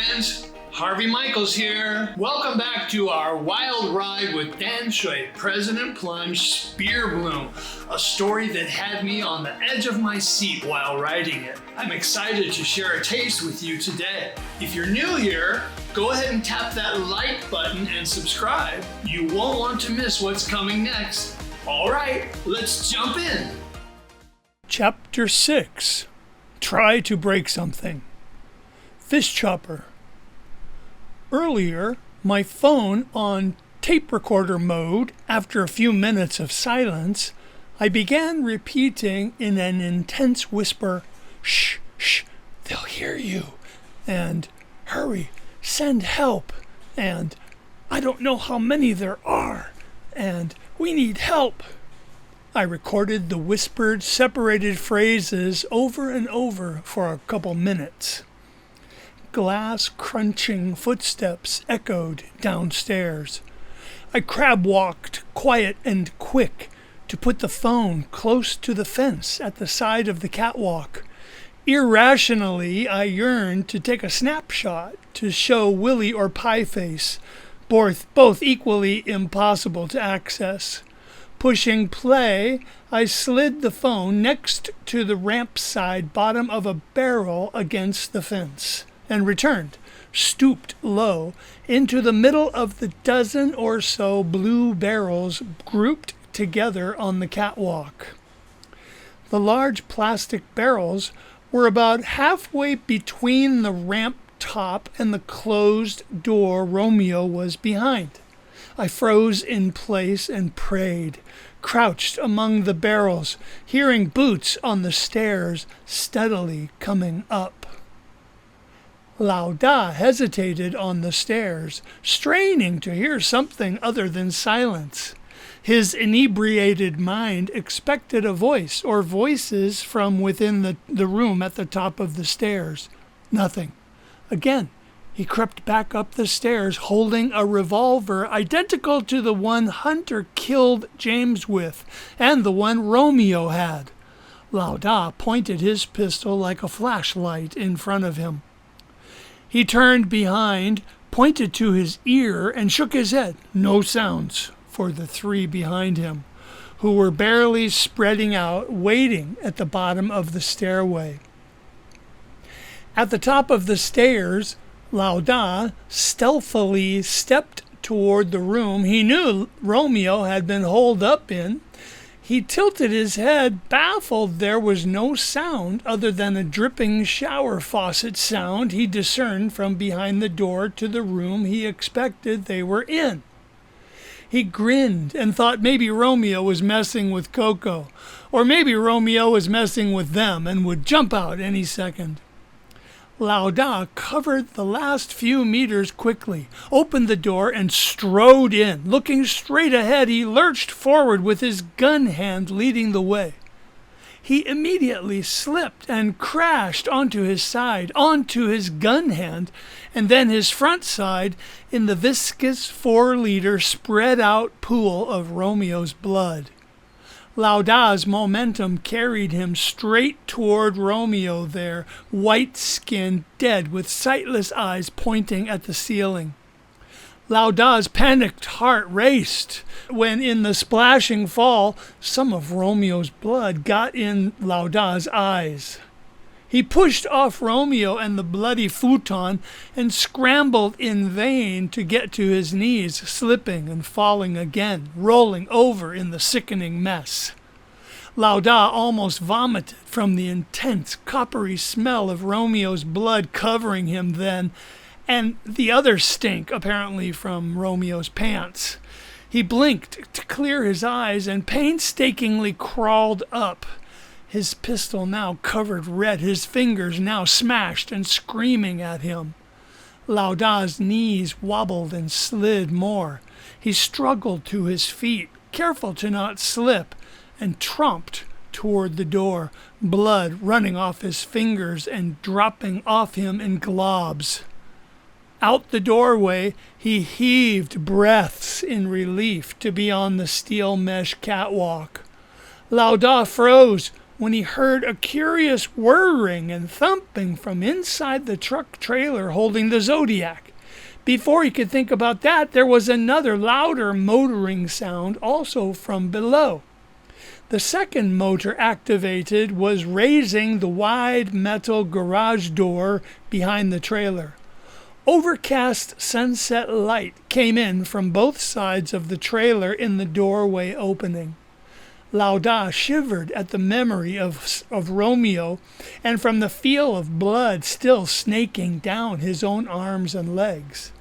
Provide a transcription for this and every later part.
friends, Harvey Michaels here. Welcome back to our wild ride with Danshui President Plunge Spear Bloom, a story that had me on the edge of my seat while writing it. I'm excited to share a taste with you today. If you're new here, go ahead and tap that like button and subscribe. You won't want to miss what's coming next. All right, let's jump in. Chapter 6. Try to break something. Fish chopper. Earlier, my phone on tape recorder mode, after a few minutes of silence, I began repeating in an intense whisper, "Shh, shh, they'll hear you," and "Hurry, send help," and "I don't know how many there are," and "We need help." I recorded the whispered, separated phrases over and over for a couple minutes. Glass crunching footsteps echoed downstairs. I crab walked, quiet and quick, to put the phone close to the fence at the side of the catwalk. Irrationally, I yearned to take a snapshot to show Willie or Pieface, both equally impossible to access. Pushing play, I slid the phone next to the ramp side bottom of a barrel against the fence, and returned, stooped low, into the middle of the dozen or so blue barrels grouped together on the catwalk. The large plastic barrels were about halfway between the ramp top and the closed door Romeo was behind. I froze in place and prayed, crouched among the barrels, hearing boots on the stairs steadily coming up. Lao Da hesitated on the stairs, straining to hear something other than silence. His inebriated mind expected a voice or voices from within the room at the top of the stairs. Nothing. Again, he crept back up the stairs, holding a revolver identical to the one Hunter killed James with, and the one Romeo had. Lao Da pointed his pistol like a flashlight in front of him. He turned behind, pointed to his ear, and shook his head. No sounds for the three behind him, who were barely spreading out, waiting at the bottom of the stairway. At the top of the stairs, Lao Da stealthily stepped toward the room he knew Romeo had been holed up in. He tilted his head, baffled there was no sound other than a dripping shower faucet sound he discerned from behind the door to the room he expected they were in. He grinned and thought maybe Romeo was messing with Coco, or maybe Romeo was messing with them and would jump out any second. Lao Da covered the last few meters quickly, opened the door, and strode in. Looking straight ahead, he lurched forward with his gun hand leading the way. He immediately slipped and crashed onto his side, onto his gun hand, and then his front side in the viscous 4-liter spread-out pool of Romeo's blood. Lao Da's momentum carried him straight toward Romeo there, white-skinned, dead, with sightless eyes pointing at the ceiling. Lao Da's panicked heart raced when, in the splashing fall, some of Romeo's blood got in Lao Da's eyes. He pushed off Romeo and the bloody futon and scrambled in vain to get to his knees, slipping and falling again, rolling over in the sickening mess. Lao Da almost vomited from the intense coppery smell of Romeo's blood covering him then, and the other stink, apparently from Romeo's pants. He blinked to clear his eyes and painstakingly crawled up, his pistol now covered red, his fingers now smashed and screaming at him. Lao Da's knees wobbled and slid more. He struggled to his feet, careful to not slip, and tromped toward the door, blood running off his fingers and dropping off him in globs. Out the doorway, he heaved breaths in relief to be on the steel mesh catwalk. Lao Da froze, when he heard a curious whirring and thumping from inside the truck trailer holding the Zodiac. Before he could think about that, there was another louder motoring sound also from below. The second motor activated was raising the wide metal garage door behind the trailer. Overcast sunset light came in from both sides of the trailer in the doorway opening. Lao Da shivered at the memory of Romeo and from the feel of blood still snaking down his own arms and legs.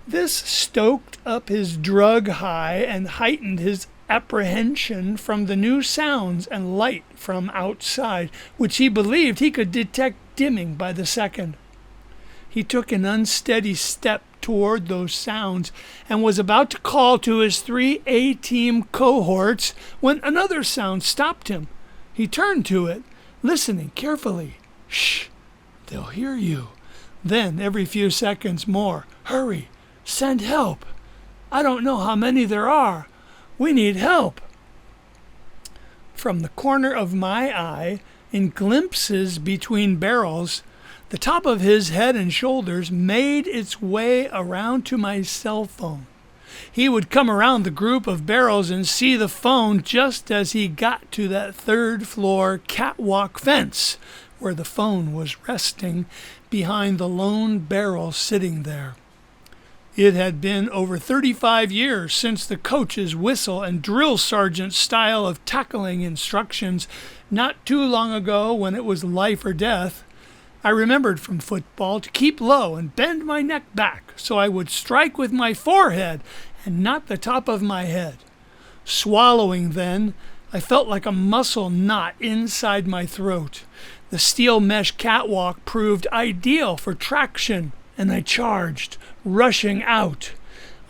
This stoked up his drug high and heightened his apprehension from the new sounds and light from outside, which he believed he could detect dimming by the second. He took an unsteady step toward those sounds and was about to call to his 3 A-team cohorts when another sound stopped him. He turned to it, listening carefully. Shh, they'll hear you. Then, every few seconds more, hurry, send help. I don't know how many there are. We need help. From the corner of my eye, in glimpses between barrels, the top of his head and shoulders made its way around to my cell phone. He would come around the group of barrels and see the phone just as he got to that third-floor catwalk fence, where the phone was resting behind the lone barrel sitting there. It had been over 35 years since the coach's whistle and drill sergeant style of tackling instructions, not too long ago when it was life or death. I remembered from football to keep low and bend my neck back so I would strike with my forehead and not the top of my head. Swallowing then, I felt like a muscle knot inside my throat. The steel mesh catwalk proved ideal for traction, and I charged, rushing out.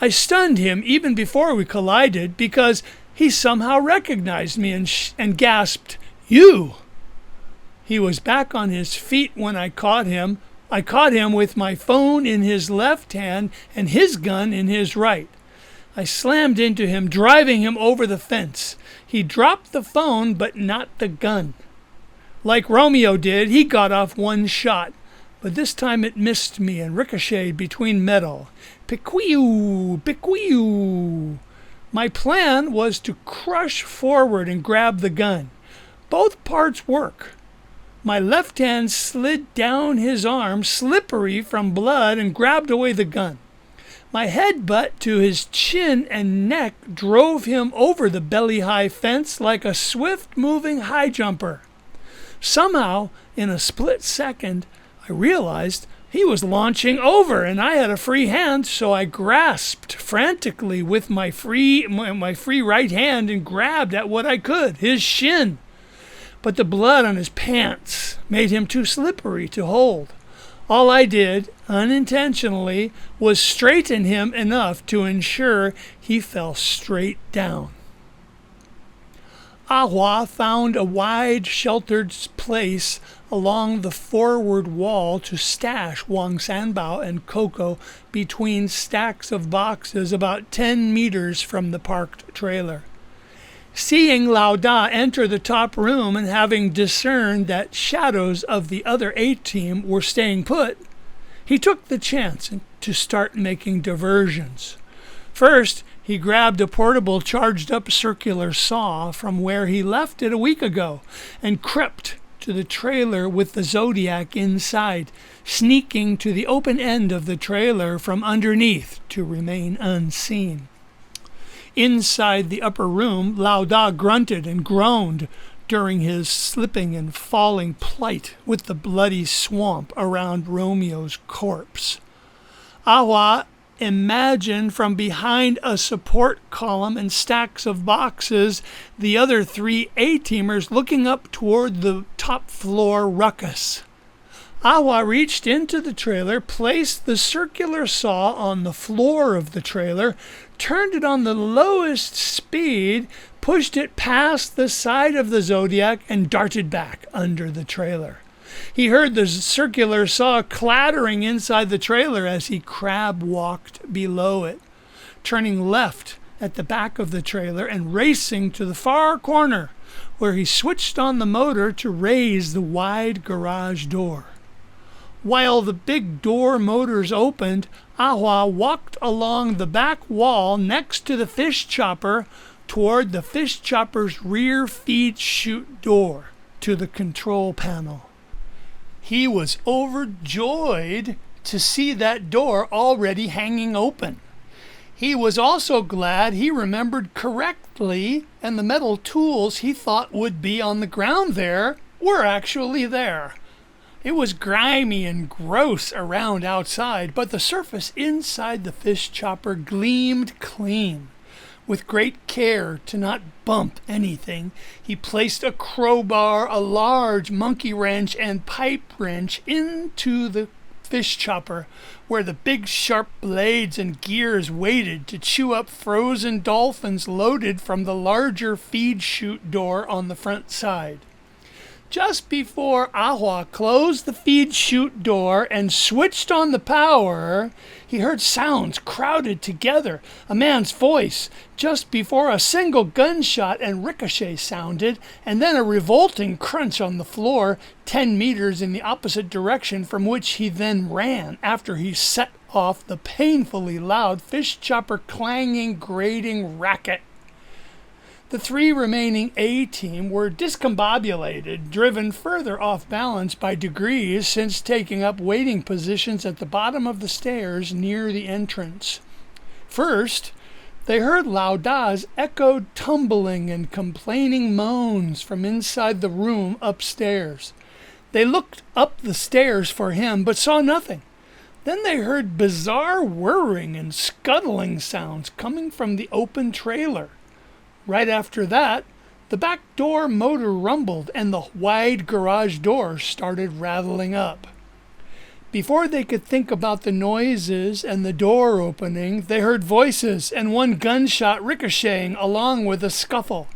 I stunned him even before we collided because he somehow recognized me and gasped, "You!" He was back on his feet when I caught him. I caught him with my phone in his left hand and his gun in his right. I slammed into him, driving him over the fence. He dropped the phone, but not the gun. Like Romeo did, he got off one shot, but this time it missed me and ricocheted between metal. Piquiu! Piquiu! My plan was to crush forward and grab the gun. Both parts work. My left hand slid down his arm, slippery from blood, and grabbed away the gun. My headbutt to his chin and neck drove him over the belly-high fence like a swift-moving high jumper. Somehow, in a split second, I realized he was launching over, and I had a free hand, so I grasped frantically with my free right hand and grabbed at what I could, his shin. But the blood on his pants made him too slippery to hold. All I did, unintentionally, was straighten him enough to ensure he fell straight down. Ahua found a wide, sheltered place along the forward wall to stash Wang Sanbao and Coco between stacks of boxes about 10 meters from the parked trailer. Seeing Lao Da enter the top room and having discerned that shadows of the other A-team were staying put, he took the chance to start making diversions. First, he grabbed a portable charged-up circular saw from where he left it a week ago and crept to the trailer with the Zodiac inside, sneaking to the open end of the trailer from underneath to remain unseen. Inside the upper room, Lao Da grunted and groaned during his slipping and falling plight with the bloody swamp around Romeo's corpse. Ahua imagined from behind a support column and stacks of boxes the other 3 A-teamers looking up toward the top floor ruckus. Ahua reached into the trailer, placed the circular saw on the floor of the trailer, turned it on the lowest speed, pushed it past the side of the Zodiac, and darted back under the trailer. He heard the circular saw clattering inside the trailer as he crab-walked below it, turning left at the back of the trailer and racing to the far corner. where he switched on the motor to raise the wide garage door. While the big door motors opened, Ahua walked along the back wall next to the fish chopper toward the fish chopper's rear feed chute door to the control panel. He was overjoyed to see that door already hanging open. He was also glad he remembered correctly, and the metal tools he thought would be on the ground there were actually there. It was grimy and gross around outside, but the surface inside the fish chopper gleamed clean. With great care to not bump anything, he placed a crowbar, a large monkey wrench, and pipe wrench into the fish chopper, where the big sharp blades and gears waited to chew up frozen dolphins loaded from the larger feed chute door on the front side. Just before Ahua closed the feed chute door and switched on the power, he heard sounds crowded together, a man's voice, just before a single gunshot and ricochet sounded, and then a revolting crunch on the floor 10 meters in the opposite direction, from which he then ran after he set off the painfully loud fish chopper clanging, grating racket. The 3 remaining A-team were discombobulated, driven further off balance by degrees since taking up waiting positions at the bottom of the stairs near the entrance. First, they heard Lao Da's echoed tumbling and complaining moans from inside the room upstairs. They looked up the stairs for him, but saw nothing. Then they heard bizarre whirring and scuttling sounds coming from the open trailer. Right after that, the back door motor rumbled and the wide garage door started rattling up. Before they could think about the noises and the door opening, they heard voices and one gunshot ricocheting along with a scuffle.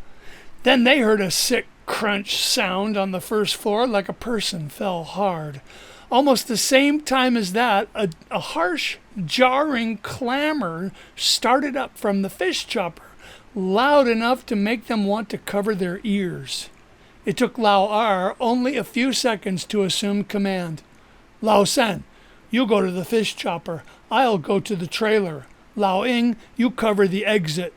Then they heard a sick crunch sound on the first floor like a person fell hard. Almost the same time as that, a harsh, jarring clamor started up from the fish chopper, loud enough to make them want to cover their ears. It took Lao Er only a few seconds to assume command. Lao San, you go to the fish chopper. I'll go to the trailer. Lao Ing, you cover the exit.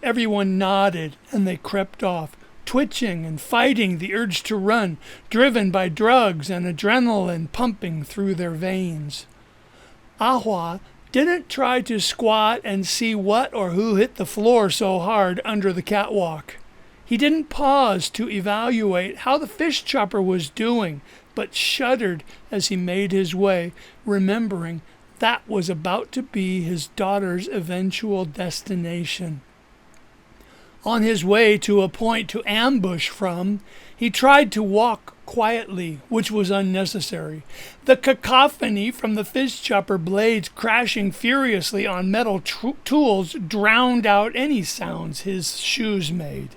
Everyone nodded, and they crept off, twitching and fighting the urge to run, driven by drugs and adrenaline pumping through their veins. Ahua didn't try to squat and see what or who hit the floor so hard under the catwalk. He didn't pause to evaluate how the fish chopper was doing, but shuddered as he made his way, remembering that was about to be his daughter's eventual destination. On his way to a point to ambush from, he tried to walk quietly, which was unnecessary. The cacophony from the fish chopper blades crashing furiously on metal tools drowned out any sounds his shoes made.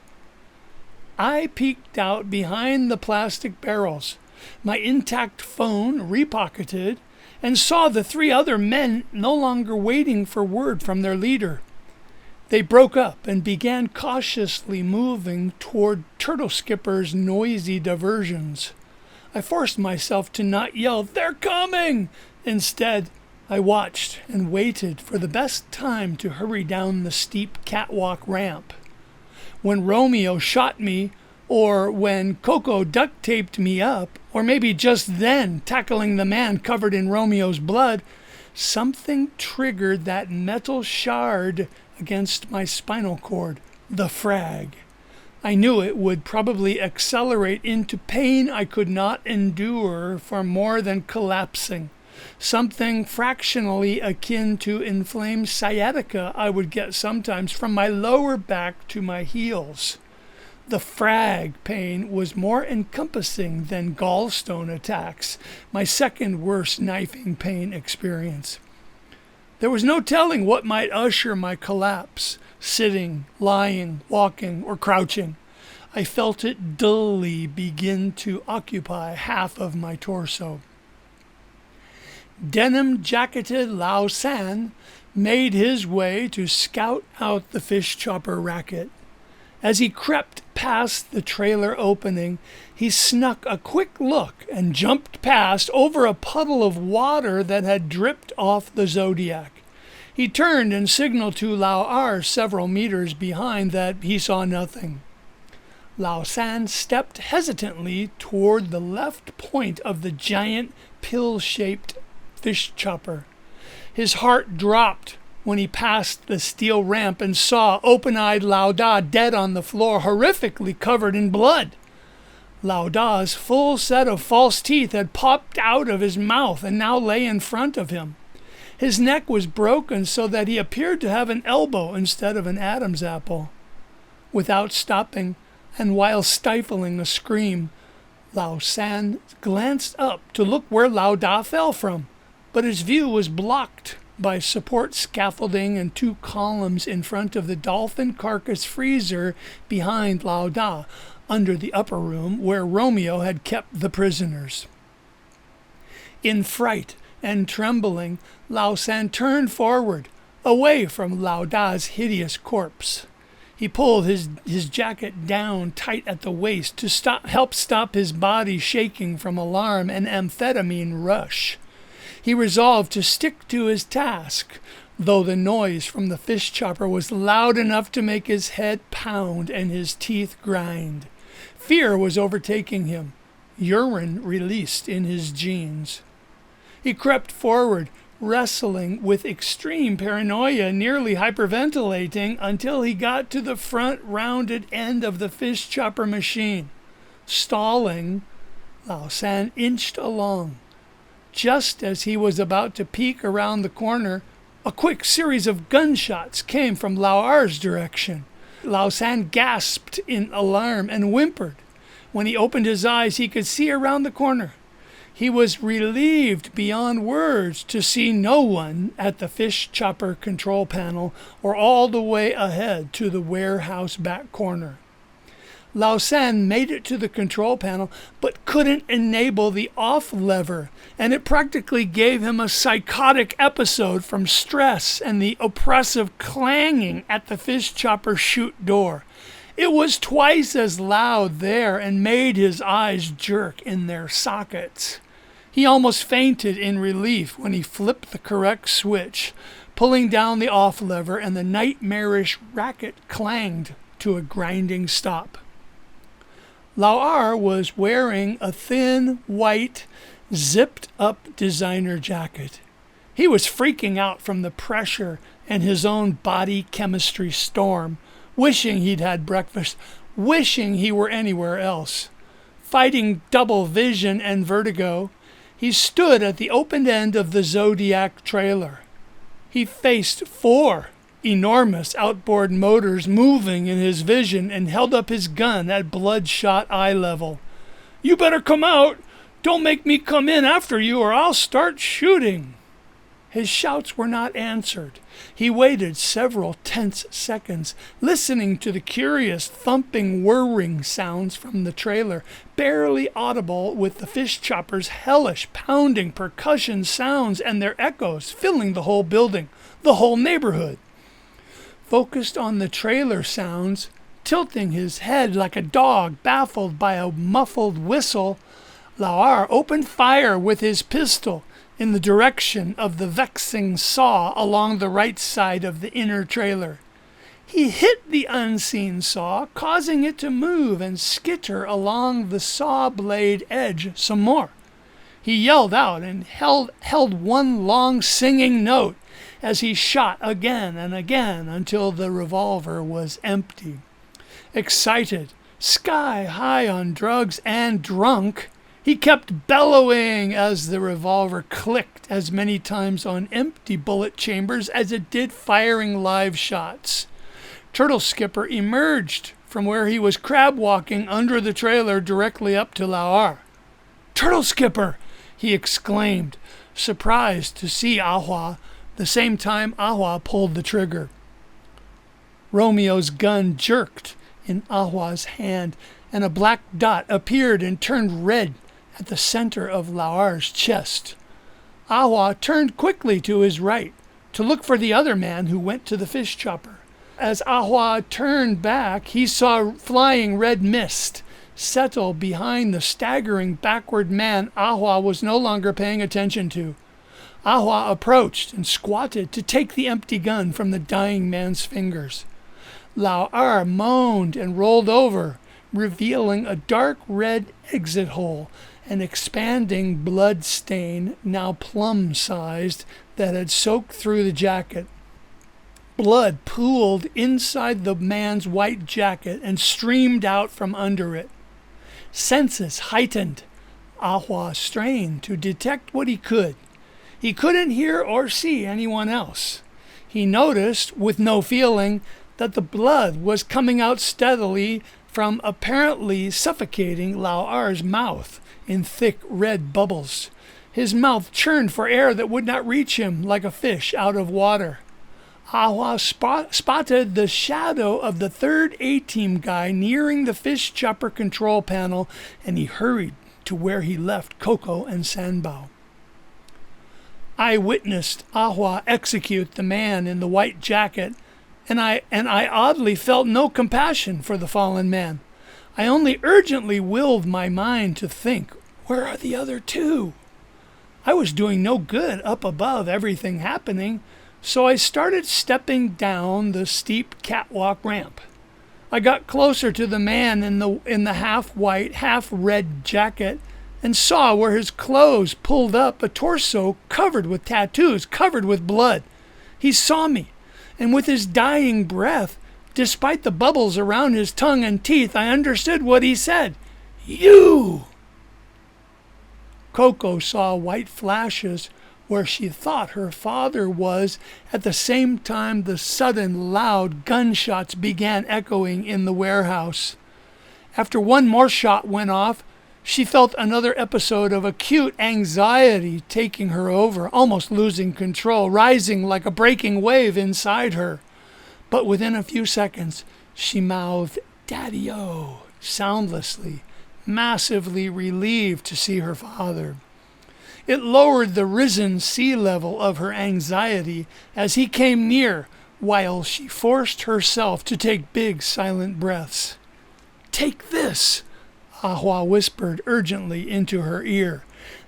I peeked out behind the plastic barrels, my intact phone repocketed, and saw the 3 other men no longer waiting for word from their leader. They broke up and began cautiously moving toward Turtle Skipper's noisy diversions. I forced myself to not yell, "They're coming!" Instead, I watched and waited for the best time to hurry down the steep catwalk ramp. When Romeo shot me, or when Coco duct-taped me up, or maybe just then tackling the man covered in Romeo's blood, something triggered that metal shard against my spinal cord, the frag. I knew it would probably accelerate into pain I could not endure for more than collapsing, something fractionally akin to inflamed sciatica I would get sometimes from my lower back to my heels. The frag pain was more encompassing than gallstone attacks, my second worst knifing pain experience. There was no telling what might usher my collapse, sitting, lying, walking, or crouching. I felt it dully begin to occupy half of my torso. Denim-jacketed Lao San made his way to scout out the fish chopper racket. As he crept past the trailer opening, he snuck a quick look and jumped past over a puddle of water that had dripped off the Zodiac. He turned and signaled to Lao Ar several meters behind that he saw nothing. Lao San stepped hesitantly toward the left point of the giant pill-shaped fish chopper. His heart dropped when he passed the steel ramp and saw open-eyed Lao Da dead on the floor, horrifically covered in blood. Lao Da's full set of false teeth had popped out of his mouth and now lay in front of him. His neck was broken so that he appeared to have an elbow instead of an Adam's apple. Without stopping, and while stifling a scream, Lao San glanced up to look where Lao Da fell from, but his view was blocked by support scaffolding and 2 columns in front of the dolphin carcass freezer behind Lao Da, under the upper room where Romeo had kept the prisoners. In fright and trembling, Lao San turned forward, away from Lao Da's hideous corpse. He pulled his jacket down tight at the waist to help stop his body shaking from alarm and amphetamine rush. He resolved to stick to his task, though the noise from the fish chopper was loud enough to make his head pound and his teeth grind. Fear was overtaking him, urine released in his jeans. He crept forward, wrestling with extreme paranoia, nearly hyperventilating, until he got to the front rounded end of the fish chopper machine. Stalling, Lao San inched along. Just as he was about to peek around the corner, a quick series of gunshots came from Lao Ar's direction. Lao San gasped in alarm and whimpered. When he opened his eyes, he could see around the corner. He was relieved beyond words to see no one at the fish chopper control panel or all the way ahead to the warehouse back corner. Lao San made it to the control panel, but couldn't enable the off lever, and it practically gave him a psychotic episode from stress and the oppressive clanging at the fish chopper chute door. It was twice as loud there and made his eyes jerk in their sockets. He almost fainted in relief when he flipped the correct switch, pulling down the off lever, and the nightmarish racket clanged to a grinding stop. Lao Ar was wearing a thin, white, zipped-up designer jacket. He was freaking out from the pressure and his own body chemistry storm, wishing he'd had breakfast, wishing he were anywhere else. Fighting double vision and vertigo, he stood at the open end of the Zodiac trailer. He faced 4 enormous outboard motors moving in his vision and held up his gun at bloodshot eye level. "You better come out! Don't make me come in after you or I'll start shooting!" His shouts were not answered. He waited several tense seconds, listening to the curious thumping, whirring sounds from the trailer, barely audible with the fish chopper's hellish, pounding percussion sounds and their echoes filling the whole building, the whole neighborhood. Focused on the trailer sounds, tilting his head like a dog baffled by a muffled whistle, Lao Ar opened fire with his pistol in the direction of the vexing saw along the right side of the inner trailer. He hit the unseen saw, causing it to move and skitter along the saw blade edge some more. He yelled out and held one long singing note as he shot again and again until the revolver was empty. Excited, sky high on drugs and drunk, he kept bellowing as the revolver clicked as many times on empty bullet chambers as it did firing live shots. Turtle Skipper emerged from where he was crab walking under the trailer directly up to Lao Ar. "Turtle Skipper!" he exclaimed, surprised to see Ahua, the same time Ahua pulled the trigger. Romeo's gun jerked in Ahua's hand, and a black dot appeared and turned red at the center of Lao Ar's chest. Ahua turned quickly to his right to look for the other man who went to the fish chopper. As Ahua turned back, he saw flying red mist settle behind the staggering backward man Ahua was no longer paying attention to. Ahua approached and squatted to take the empty gun from the dying man's fingers. Lao Er moaned and rolled over, revealing a dark red exit hole, an expanding blood stain, now plum-sized, that had soaked through the jacket. Blood pooled inside the man's white jacket and streamed out from under it. Senses heightened. Ahua strained to detect what he could. He couldn't hear or see anyone else. He noticed, with no feeling, that the blood was coming out steadily from apparently suffocating Lao Er's mouth in thick red bubbles. His mouth churned for air that would not reach him like a fish out of water. Ahua spotted the shadow of the third A-Team guy nearing the fish chopper control panel, and he hurried to where he left Coco and Sanbao. I witnessed Ahua execute the man in the white jacket, and I oddly felt no compassion for the fallen man. I only urgently willed my mind to think, where are the other two? I was doing no good up above everything happening, so I started stepping down the steep catwalk ramp. I got closer to the man in the half-white, half-red jacket and saw where his clothes pulled up a torso covered with tattoos, covered with blood. He saw me, and with his dying breath, despite the bubbles around his tongue and teeth, I understood what he said. You! Coco saw white flashes where she thought her father was. At the same time, the sudden loud gunshots began echoing in the warehouse. After one more shot went off, she felt another episode of acute anxiety taking her over, almost losing control, rising like a breaking wave inside her. But within a few seconds, she mouthed, "Daddy-o," soundlessly, massively relieved to see her father. It lowered the risen sea level of her anxiety as he came near, while she forced herself to take big, silent breaths. "Take this," Ahua whispered urgently into her ear.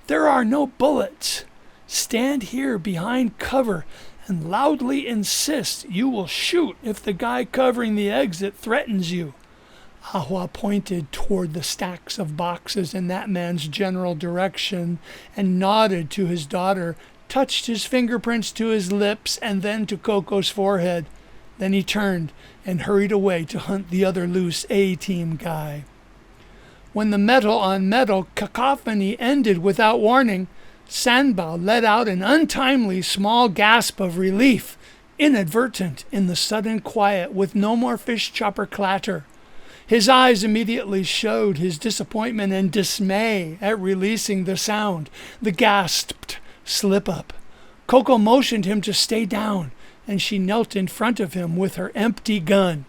"There are no bullets. Stand here behind cover and loudly insist you will shoot if the guy covering the exit threatens you." Ahua pointed toward the stacks of boxes in that man's general direction and nodded to his daughter, touched his fingerprints to his lips and then to Coco's forehead. Then he turned and hurried away to hunt the other loose A-Team guy. When the metal-on-metal cacophony ended without warning, Sanbao let out an untimely small gasp of relief, inadvertent in the sudden quiet with no more fish chopper clatter. His eyes immediately showed his disappointment and dismay at releasing the sound, the gasped slip-up. Coco motioned him to stay down, and she knelt in front of him with her empty gun.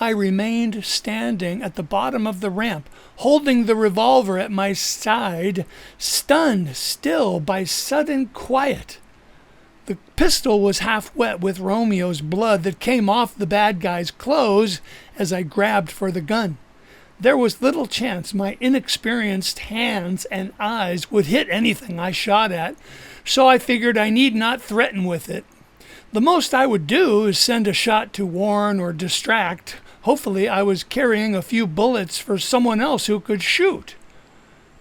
I remained standing at the bottom of the ramp, holding the revolver at my side, stunned still by sudden quiet. The pistol was half wet with Romeo's blood that came off the bad guy's clothes as I grabbed for the gun. There was little chance my inexperienced hands and eyes would hit anything I shot at, so I figured I need not threaten with it. The most I would do is send a shot to warn or distract. Hopefully I was carrying a few bullets for someone else who could shoot.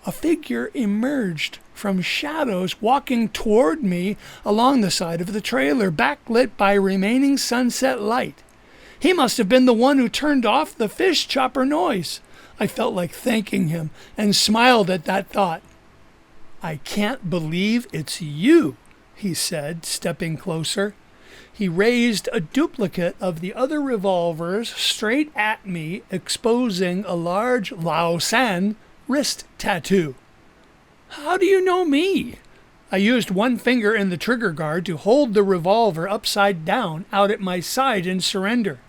A figure emerged from shadows walking toward me along the side of the trailer, backlit by remaining sunset light. He must have been the one who turned off the fish chopper noise. I felt like thanking him and smiled at that thought. "I can't believe it's you," he said, stepping closer. He raised a duplicate of the other revolvers straight at me, exposing a large Lao San wrist tattoo. "How do you know me?" I used one finger in the trigger guard to hold the revolver upside down out at my side in surrender.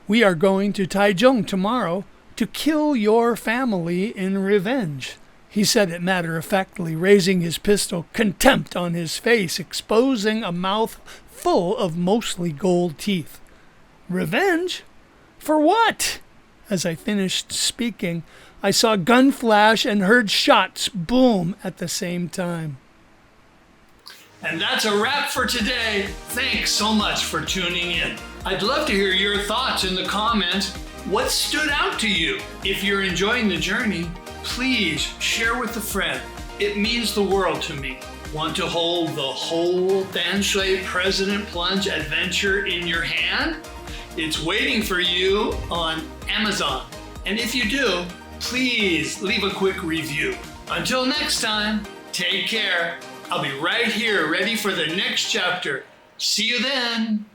"We are going to Taichung tomorrow to kill your family in revenge," he said it matter-of-factly, raising his pistol, contempt on his face, exposing a mouth full of mostly gold teeth. Revenge? For what? As I finished speaking, I saw gun flash and heard shots boom at the same time. And that's a wrap for today. Thanks so much for tuning in. I'd love to hear your thoughts in the comments. What stood out to you? If you're enjoying the journey, please share with a friend. It means the world to me. Want to hold the whole Danshui President Plunge adventure in your hand? It's waiting for you on Amazon. And if you do, please leave a quick review. Until next time, take care. I'll be right here ready for the next chapter. See you then.